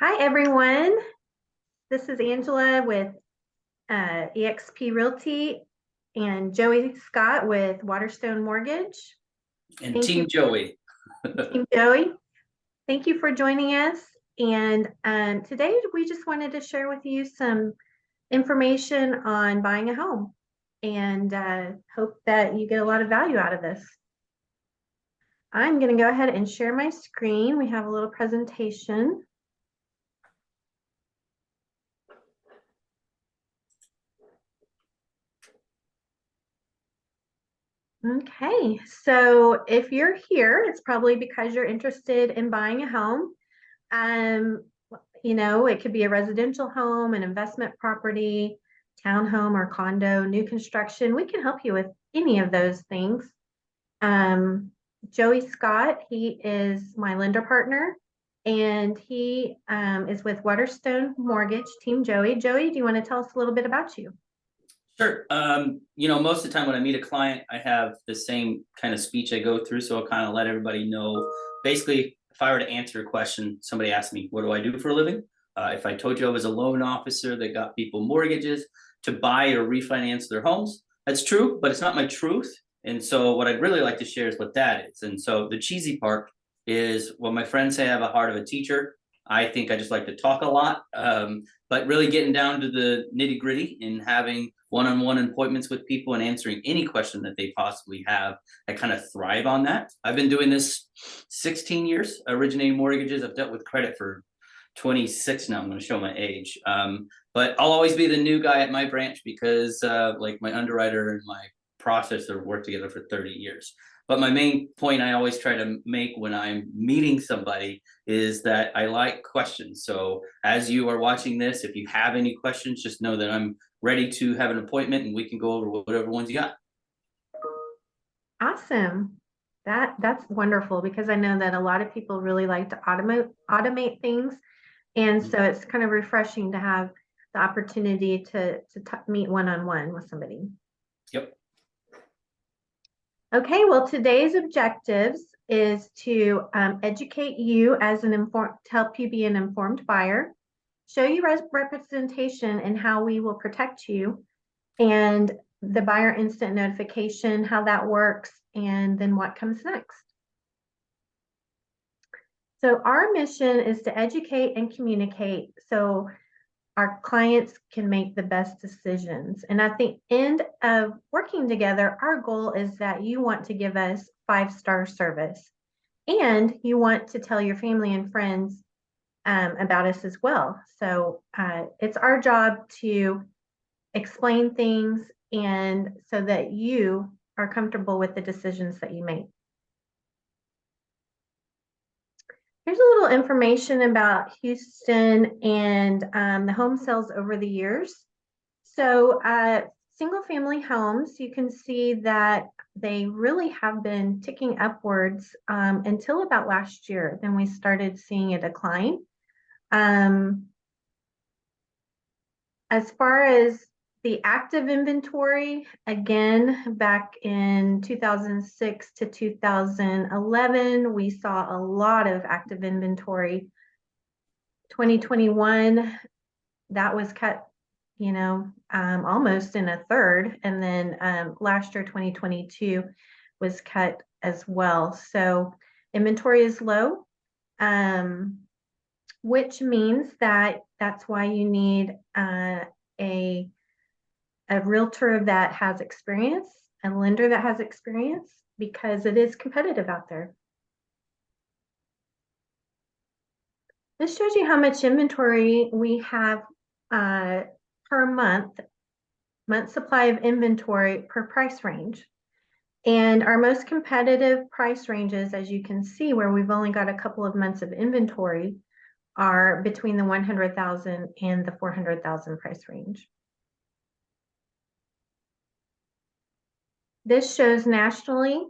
Hi, everyone. This is Angela with eXp Realty and Joey Scott with Waterstone Mortgage. And Thank you, Team Joey. Team Joey. Thank you for joining us. And today we just wanted to share with you some information on buying a home and hope that you get a lot of value out of this. I'm going to go ahead and share my screen. We have a little presentation. Okay, so if you're here, it's probably because you're interested in buying a home. Um, it could be a residential home, an investment property, townhome or condo, new construction. We can help you with any of those things. Joey Scott, he is my lender partner, and he is with Waterstone Mortgage, Team Joey. Joey, do you want to tell us a little bit about you? Sure. Most of the time when I meet a client, I have the same kind of speech I go through. So I'll kind of let everybody know. Basically, if I were to answer a question, somebody asked me, what do I do for a living? If I told you I was a loan officer that got people mortgages to buy or refinance their homes, that's true, but it's not my truth. And so what I'd really like to share is what that is. And so the cheesy part is what my friends say I have a heart of a teacher. I think I just like to talk a lot, but really getting down to the nitty gritty and having one-on-one appointments with people and answering any question that they possibly have. I kind of thrive on that. I've been doing this 16 years, originating mortgages. I've dealt with credit for 26 now. I'm going to show my age. But I'll always be the new guy at my branch because like my underwriter and my processor worked together for 30 years. But my main point I always try to make when I'm meeting somebody is that I like questions. So as you are watching this, if you have any questions, just know that I'm ready to have an appointment and we can go over whatever ones you got. Awesome. That's wonderful because I know that a lot of people really like to automate things. And so it's kind of refreshing to have the opportunity to meet one-on-one with somebody. Yep. Okay, well, today's objectives is to educate you as to help you be an informed buyer, show you representation and how we will protect you, and the buyer instant notification, how that works, and then what comes next. So our mission is to educate and communicate so our clients can make the best decisions. And at the end of working together, our goal is that you want to give us 5-star service and you want to tell your family and friends about us as well. So it's our job to explain things and so that you are comfortable with the decisions that you make. Here's a little information about Houston and the home sales over the years. So single family homes, you can see that they really have been ticking upwards until about last year. Then we started seeing a decline. As far as the active inventory, again, back in 2006 to 2011, we saw a lot of active inventory. 2021, that was cut, almost in a third. And then last year, 2022, was cut as well. So inventory is low, which means that that's why you need a realtor that has experience, a lender that has experience, because it is competitive out there. This shows you how much inventory we have per month supply of inventory per price range. And our most competitive price ranges, as you can see, where we've only got a couple of months of inventory, are between the 100,000 and the 400,000 price range. This shows nationally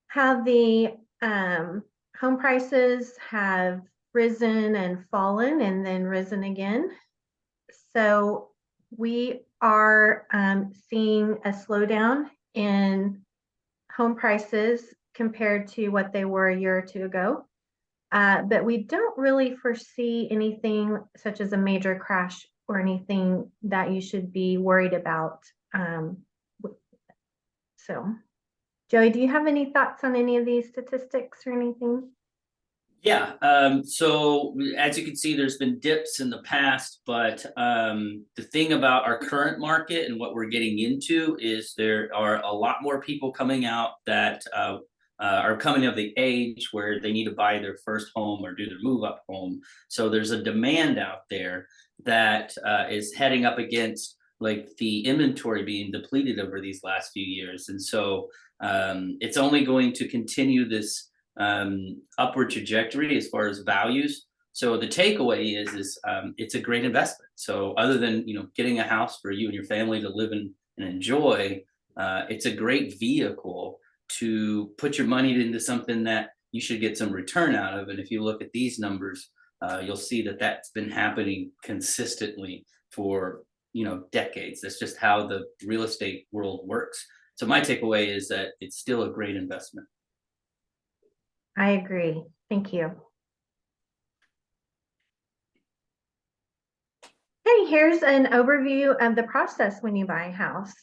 how the home prices have risen and fallen and then risen again. So we are seeing a slowdown in home prices compared to what they were a year or two ago. But we don't really foresee anything such as a major crash or anything that you should be worried about. So, Joey, do you have any thoughts on any of these statistics or anything? Yeah, so as you can see, there's been dips in the past, but the thing about our current market and what we're getting into is there are a lot more people coming out that are coming of the age where they need to buy their first home or do their move up home. So there's a demand out there that is heading up against like the inventory being depleted over these last few years. And so it's only going to continue this upward trajectory as far as values. So the takeaway is it's a great investment. So other than getting a house for you and your family to live in and enjoy, it's a great vehicle to put your money into something that you should get some return out of. And if you look at these numbers, you'll see that that's been happening consistently for decades. That's just how the real estate world works. So my takeaway is that it's still a great investment. I agree. Thank you. Okay, here's an overview of the process when you buy a house.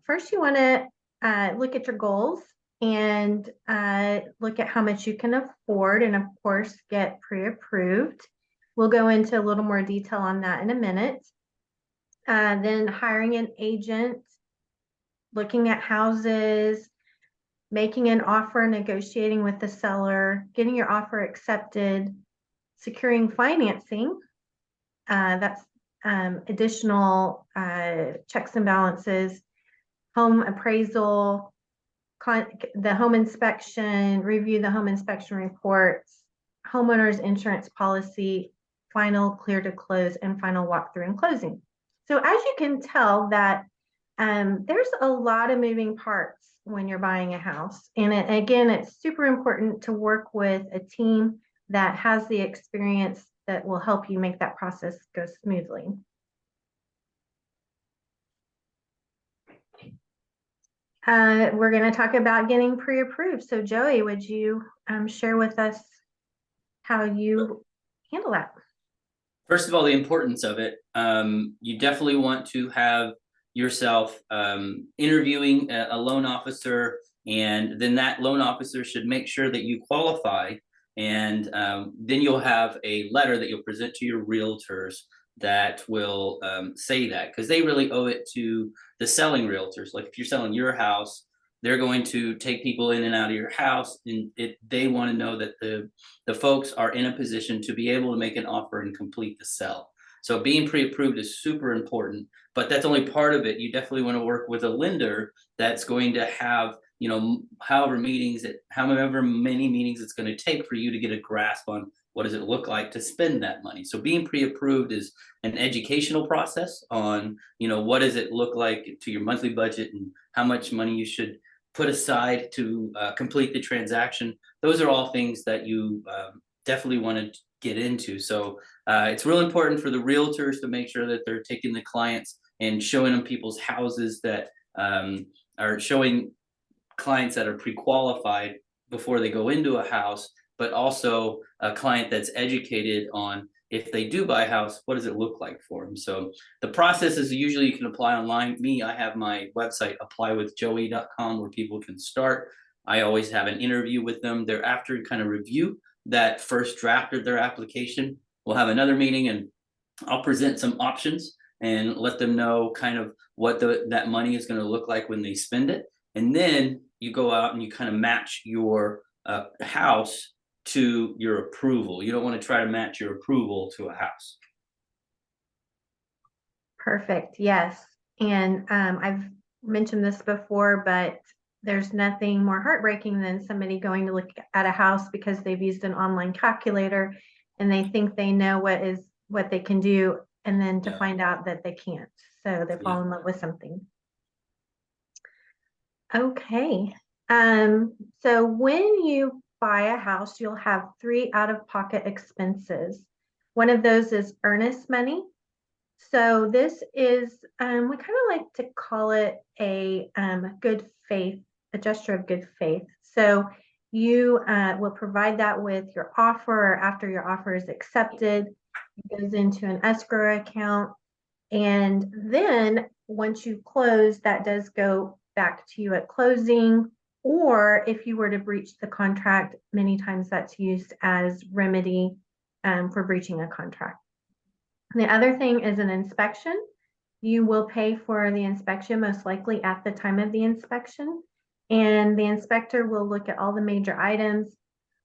First, you want to look at your goals and look at how much you can afford, and of course, get pre-approved. We'll go into a little more detail on that in a minute. Then hiring an agent, looking at houses, making an offer, negotiating with the seller, getting your offer accepted, securing financing. That's additional checks and balances, home appraisal, the home inspection, review the home inspection reports, homeowner's insurance policy, final clear to close, and final walkthrough and closing. So as you can tell that there's a lot of moving parts when you're buying a house. And again, it's super important to work with a team that has the experience that will help you make that process go smoothly. We're going to talk about getting pre-approved. So Joey, would you share with us how you handle that? First of all, the importance of it. You definitely want to have yourself interviewing a loan officer, and then that loan officer should make sure that you qualify. And then you'll have a letter that you'll present to your realtors that will say that, because they really owe it to the selling realtors. Like if you're selling your house, they're going to take people in and out of your house, and they want to know that the folks are in a position to be able to make an offer and complete the sell. So being pre-approved is super important, but that's only part of it. You definitely want to work with a lender that's going to have however many meetings it's going to take for you to get a grasp on what does it look like to spend that money. So being pre-approved is an educational process on what does it look like to your monthly budget and how much money you should put aside to complete the transaction. Those are all things that you definitely want to get into. So it's real important for the realtors to make sure that they're taking the clients and showing them people's houses that are showing clients that are pre-qualified before they go into a house, but also a client that's educated on, if they do buy a house, what does it look like for them? So the process is usually you can apply online. I have my website, applywithjoey.com, where people can start. I always have an interview with them. Thereafter, kind of review that first draft of their application. We'll have another meeting and I'll present some options and let them know kind of what that money is going to look like when they spend it. And then you go out and you kind of match your house to your approval. You don't want to try to match your approval to a house. Perfect. Yes. And I've mentioned this before, but there's nothing more heartbreaking than somebody going to look at a house because they've used an online calculator and they think they know what they can do, and then to find out that they can't. So they fall in love with something. Okay. So when you buy a house, you'll have 3 out-of-pocket expenses. One of those is earnest money. So this is, we kind of like to call it a good faith, a gesture of good faith. So You will provide that with your offer, or after your offer is accepted. It goes into an escrow account. And then once you close, that does go back to you at closing. Or if you were to breach the contract, many times that's used as remedy for breaching a contract. The other thing is an inspection. You will pay for the inspection most likely at the time of the inspection. And the inspector will look at all the major items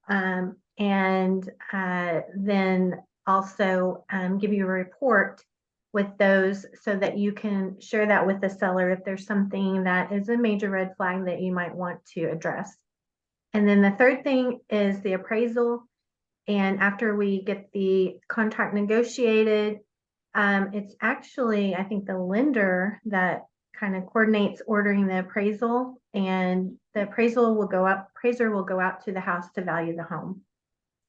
and then also give you a report with those so that you can share that with the seller if there's something that is a major red flag that you might want to address. And then the third thing is the appraisal. And after we get the contract negotiated, it's actually, I think, the lender that kind of coordinates ordering the appraisal, and the appraiser will go out to the house to value the home.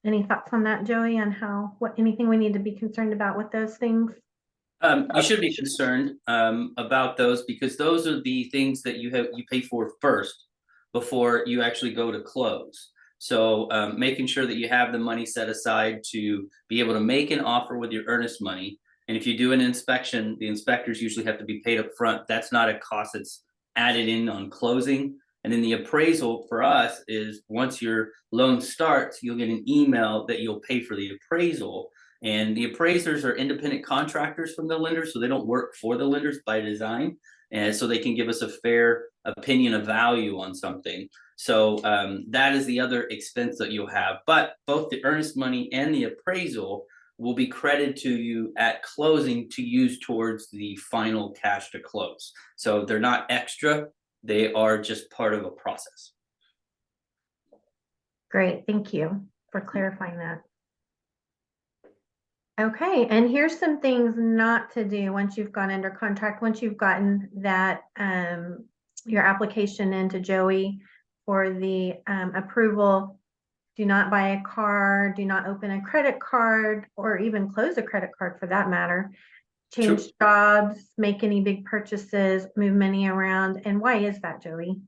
Any thoughts on that, Joey, on anything we need to be concerned about with those things? You should be concerned about those, because those are the things that you pay for first before you actually go to close. So making sure that you have the money set aside to be able to make an offer with your earnest money. And if you do an inspection, the inspectors usually have to be paid up front. That's not a cost that's added in on closing. And then the appraisal for us is once your loan starts, you'll get an email that you'll pay for the appraisal. And the appraisers are independent contractors from the lenders, so they don't work for the lenders by design. And so they can give us a fair opinion of value on something. So that is the other expense that you'll have. But both the earnest money and the appraisal will be credited to you at closing to use towards the final cash to close. So they're not extra, they are just part of a process. Great, thank you for clarifying that. Okay, and here's some things not to do once you've gone under contract, once you've gotten that your application into Joey for the approval. Do not buy a car, do not open a credit card, or even close a credit card for that matter. Change jobs, make any big purchases, move money around. And why is that, Joey?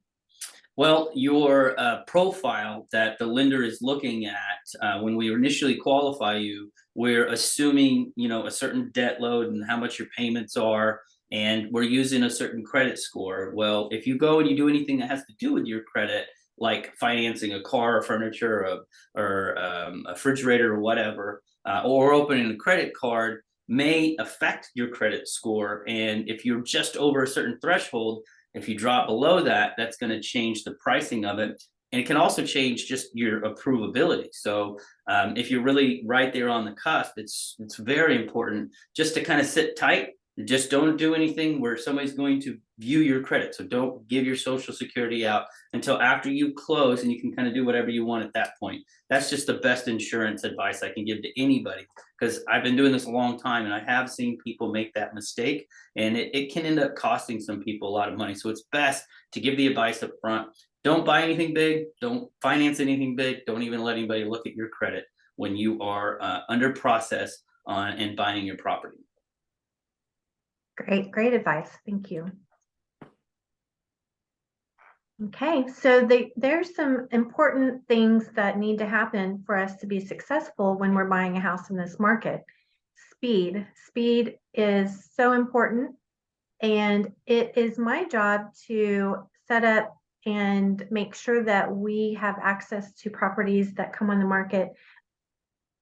Well, your profile that the lender is looking at when we initially qualify you, we're assuming a certain debt load and how much your payments are, and we're using a certain credit score. Well, if you go and you do anything that has to do with your credit, like financing a car or furniture or a refrigerator or whatever, or opening a credit card, may affect your credit score. And if you're just over a certain threshold, if you drop below that, that's going to change the pricing of it. And it can also change just your approvability. So if you're really right there on the cusp, it's very important just to kind of sit tight. Just don't do anything where somebody's going to view your credit. So don't give your social security out until after you close, and you can kind of do whatever you want at that point. That's just the best insurance advice I can give to anybody, because I've been doing this a long time and I have seen people make that mistake, and it can end up costing some people a lot of money. So it's best to give the advice up front. Don't buy anything big. Don't finance anything big. Don't even let anybody look at your credit when you are under process on and buying your property. Great advice. Thank you. Okay, so there's some important things that need to happen for us to be successful when we're buying a house in this market. Speed is so important, and it is my job to set up and make sure that we have access to properties that come on the market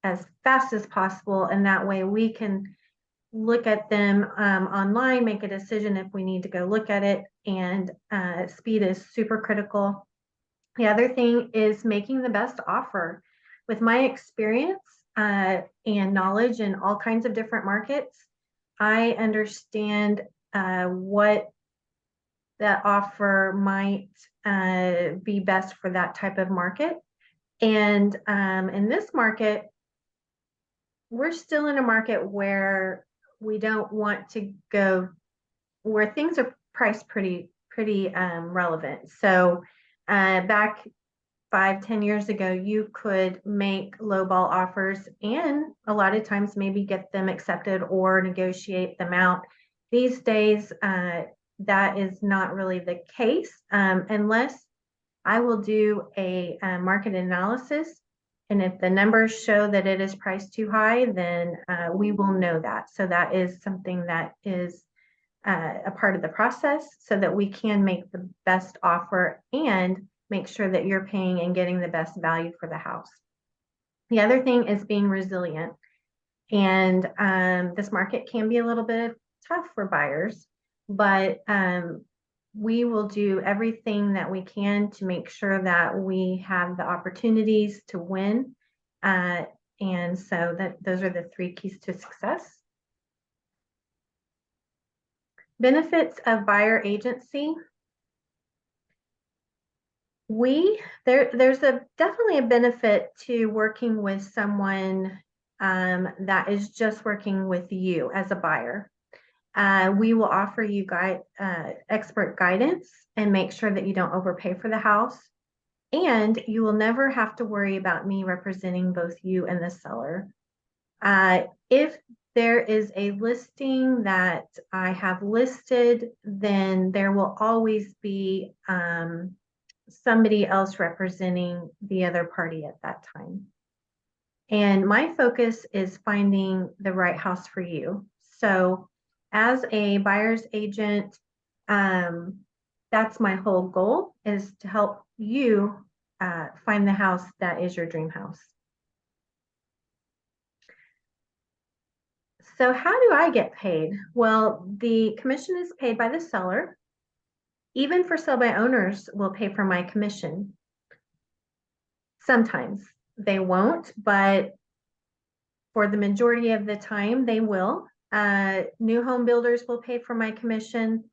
as fast as possible, and that way we can look at them online, make a decision if we need to go look at it, and speed is super critical. The other thing is making the best offer. With my experience and knowledge in all kinds of different markets, I understand what that offer might be best for that type of market. And in this market, we're still in a market where we don't want to go where things are priced pretty relevant. So back 5-10 years ago, you could make lowball offers and a lot of times maybe get them accepted or negotiate them out. These days, that is not really the case unless I will do a market analysis. And if the numbers show that it is priced too high, then we will know that. So that is something that is a part of the process so that we can make the best offer and make sure that you're paying and getting the best value for the house. The other thing is being resilient. And this market can be a little bit tough for buyers, but we will do everything that we can to make sure that we have the opportunities to win. And so those are the 3 keys to success. Benefits of buyer agency. There's definitely a benefit to working with someone that is just working with you as a buyer. We will offer you expert guidance and make sure that you don't overpay for the house. And you will never have to worry about me representing both you and the seller. If there is a listing that I have listed, then there will always be somebody else representing the other party at that time. And my focus is finding the right house for you. So as a buyer's agent, that's my whole goal, is to help you find the house that is your dream house. So how do I get paid? Well, the commission is paid by the seller. Even for sell by owners will pay for my commission. Sometimes they won't, but for the majority of the time they will. New home builders will pay for my commission.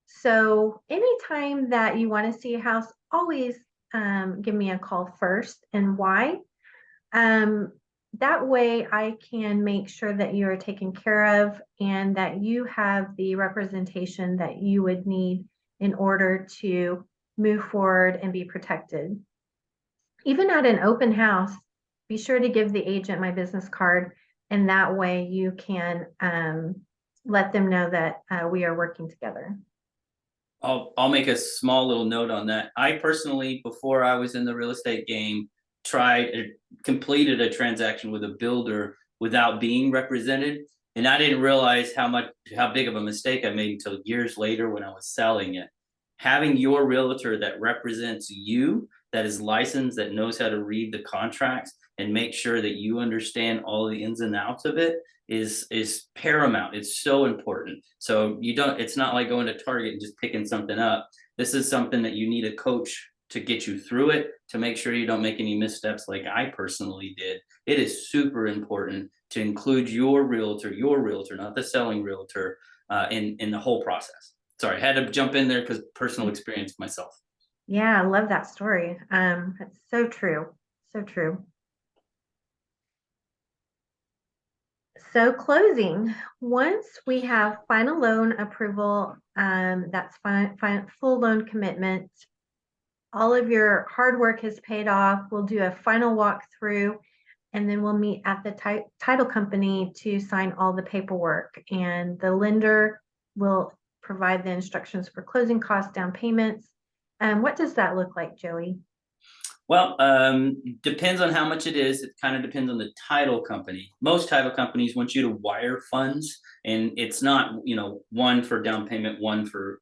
So anytime that you want to see a house, always give me a call first. And why? That way I can make sure that you are taken care of and that you have the representation that you would need in order to move forward and be protected. Even at an open house, be sure to give the agent my business card, and that way you can let them know that we are working together. I'll make a small little note on that. I personally, before I was in the real estate game, completed a transaction with a builder without being represented, and I didn't realize how big of a mistake I made until years later when I was selling it. Having your realtor that represents you, that is licensed, that knows how to read the contracts and make sure that you understand all the ins and outs of it is paramount. It's so important. So it's not like going to Target and just picking something up. This is something that you need a coach to get you through it, to make sure you don't make any missteps like I personally did. It is super important to include your realtor, not the selling realtor, in the whole process. Sorry, I had to jump in there because personal experience myself. Yeah, I love that story. That's so true. So true. So closing, once we have final loan approval, that's full loan commitment, all of your hard work is paid off. We'll do a final walkthrough, and then we'll meet at the title company to sign all the paperwork. And the lender will provide the instructions for closing costs, down payments. What does that look like, Joey? Well, depends on how much it is. It kind of depends on the title company. Most title companies want you to wire funds, and it's not, one for down payment, one for,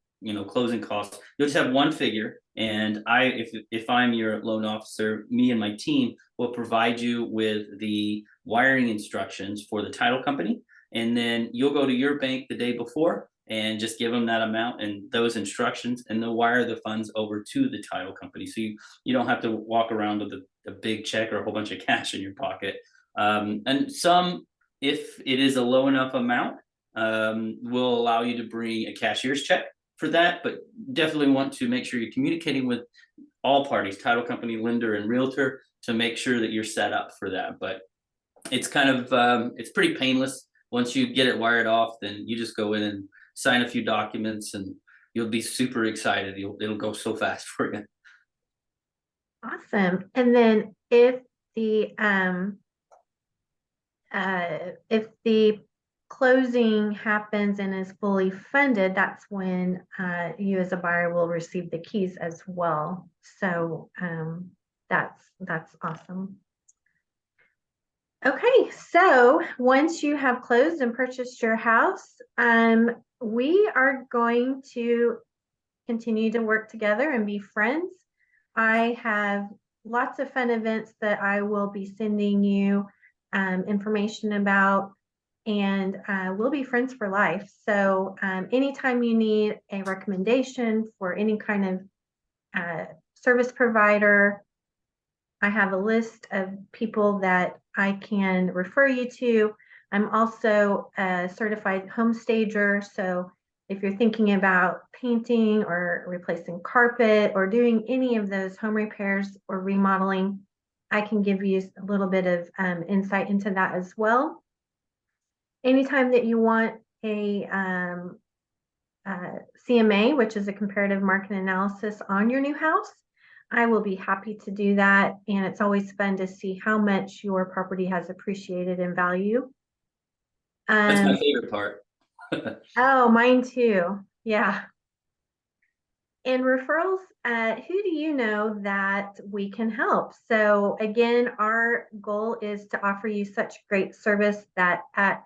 closing costs. You'll just have one figure. And if I'm your loan officer, me and my team will provide you with the wiring instructions for the title company. And then you'll go to your bank the day before and just give them that amount and those instructions, and they'll wire the funds over to the title company. So you don't have to walk around with a big check or a whole bunch of cash in your pocket. And some, if it is a low enough amount, will allow you to bring a cashier's check for that, but definitely want to make sure you're communicating with all parties, title company, lender, and realtor, to make sure that you're set up for that. But it's kind of, it's pretty painless. Once you get it wired off, then you just go in and sign a few documents and you'll be super excited. It'll go so fast for you. Awesome. And then if the closing happens and is fully funded, that's when you as a buyer will receive the keys as well. So that's awesome. Okay, so once you have closed and purchased your house, we are going to continue to work together and be friends. I have lots of fun events that I will be sending you information about, and we'll be friends for life. So anytime you need a recommendation for any kind of service provider, I have a list of people that I can refer you to. I'm also a certified home stager. So if you're thinking about painting or replacing carpet or doing any of those home repairs or remodeling, I can give you a little bit of insight into that as well. Anytime that you want a CMA, which is a comparative market analysis on your new house, I will be happy to do that. And it's always fun to see how much your property has appreciated in value. That's my favorite part. Oh, mine too. Yeah. And referrals, who do you know that we can help? So again, our goal is to offer you such great service that at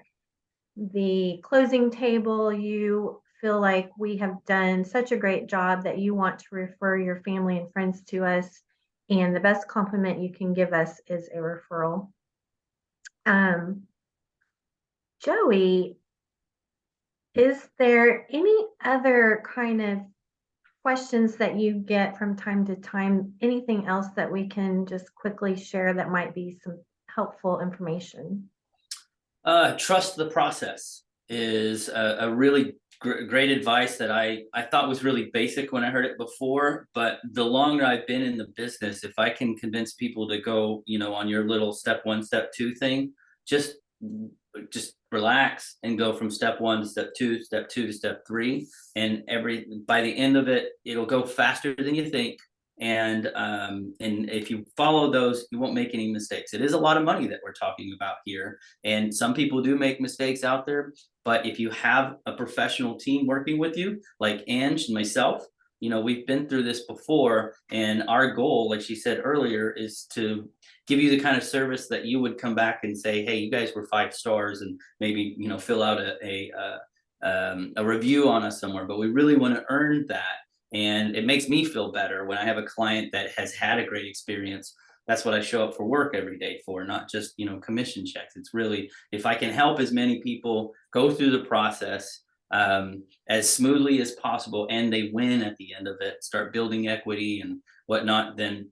the closing table, you feel like we have done such a great job that you want to refer your family and friends to us. And the best compliment you can give us is a referral. Joey, is there any other kind of questions that you get from time to time? Anything else that we can just quickly share that might be some helpful information? Trust the process is a really great advice that I thought was really basic when I heard it before. But the longer I've been in the business, if I can convince people to go, on your little step one, step two thing, just just relax and go from step one to step two to step three, and by the end of it, it'll go faster than you think. And if you follow those, you won't make any mistakes. It is a lot of money that we're talking about here, and some people do make mistakes out there. But if you have a professional team working with you, like Ange and myself, we've been through this before, and our goal, like she said earlier, is to give you the kind of service that you would come back and say, hey, you guys were 5 stars, and maybe fill out a review on us somewhere. But we really want to earn that, and it makes me feel better when I have a client that has had a great experience. That's what I show up for work every day for, not just commission checks. It's really, if I can help as many people go through the process as smoothly as possible, and they win at the end of it, start building equity and whatnot, then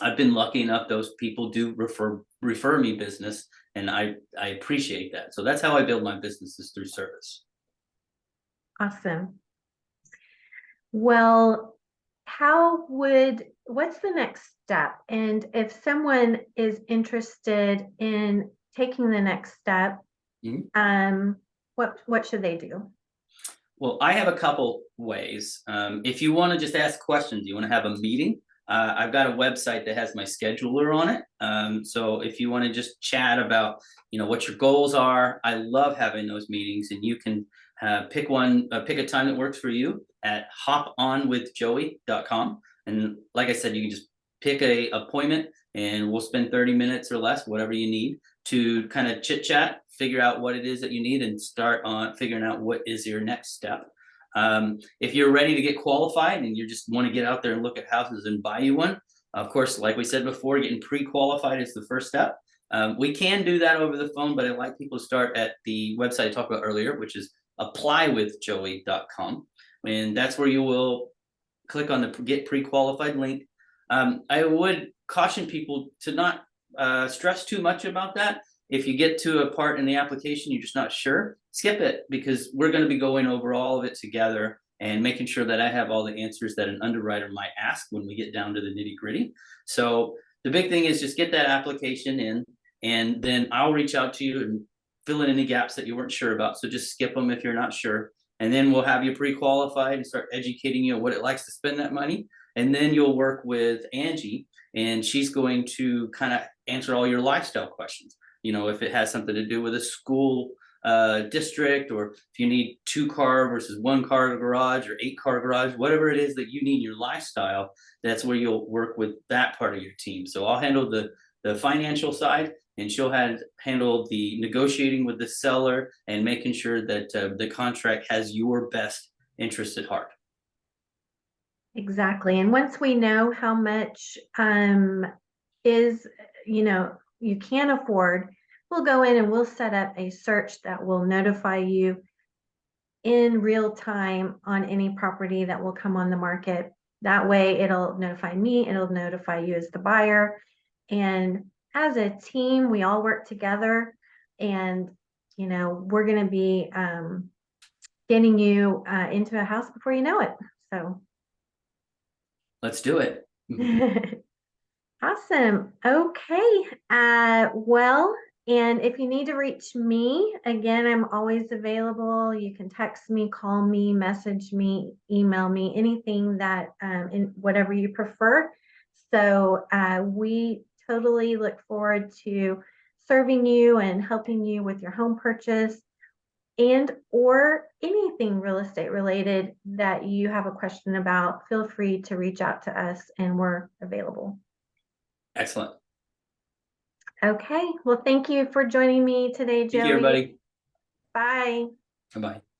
I've been lucky enough those people do refer me business, and I appreciate that. So that's how I build my businesses, through service. Awesome. Well, what's the next step? And if someone is interested in taking the next step, what should they do? Well, I have a couple ways. If you want to just ask questions, you want to have a meeting, I've got a website that has my scheduler on it. So if you want to just chat about, what your goals are, I love having those meetings, and you can pick a time that works for you at hoponwithjoey.com. And like I said, you can just pick a appointment, and we'll spend 30 minutes or less, whatever you need, to kind of chit chat, figure out what it is that you need, and start on figuring out what is your next step. If you're ready to get qualified and you just want to get out there and look at houses and buy you one, of course, like we said before, getting pre-qualified is the first step. We can do that over the phone, but I like people to start at the website I talked about earlier, which is applywithjoey.com. And that's where you will click on the get pre-qualified link. I would caution people to not stress too much about that. If you get to a part in the application you're just not sure, skip it, because we're going to be going over all of it together and making sure that I have all the answers that an underwriter might ask when we get down to the nitty gritty. So the big thing is just get that application in, and then I'll reach out to you and fill in any gaps that you weren't sure about. So just skip them if you're not sure. And then we'll have you pre-qualified and start educating you on what it likes to spend that money. And then you'll work with Angie, and she's going to kind of answer all your lifestyle questions. If it has something to do with a school district, or if you need 2-car versus 1-car garage or 8-car garage, whatever it is that you need in your lifestyle, that's where you'll work with that part of your team. So I'll handle the financial side, and she'll handle the negotiating with the seller and making sure that the contract has your best interest at heart. Exactly. And once we know how much is, you can afford, we'll go in and we'll set up a search that will notify you in real time on any property that will come on the market. That way it'll notify me, it'll notify you as the buyer. And as a team, we all work together, and, we're going to be getting you into a house before you know it. So Let's do it. awesome. Okay. Well, and if you need to reach me, again, I'm always available. You can text me, call me, message me, email me, anything that, in whatever you prefer. So we totally look forward to serving you and helping you with your home purchase, and or anything real estate related that you have a question about. Feel free to reach out to us, and we're available. Excellent. Okay. Well, thank you for joining me today, Joey. Thank you, everybody. Bye. Bye-bye.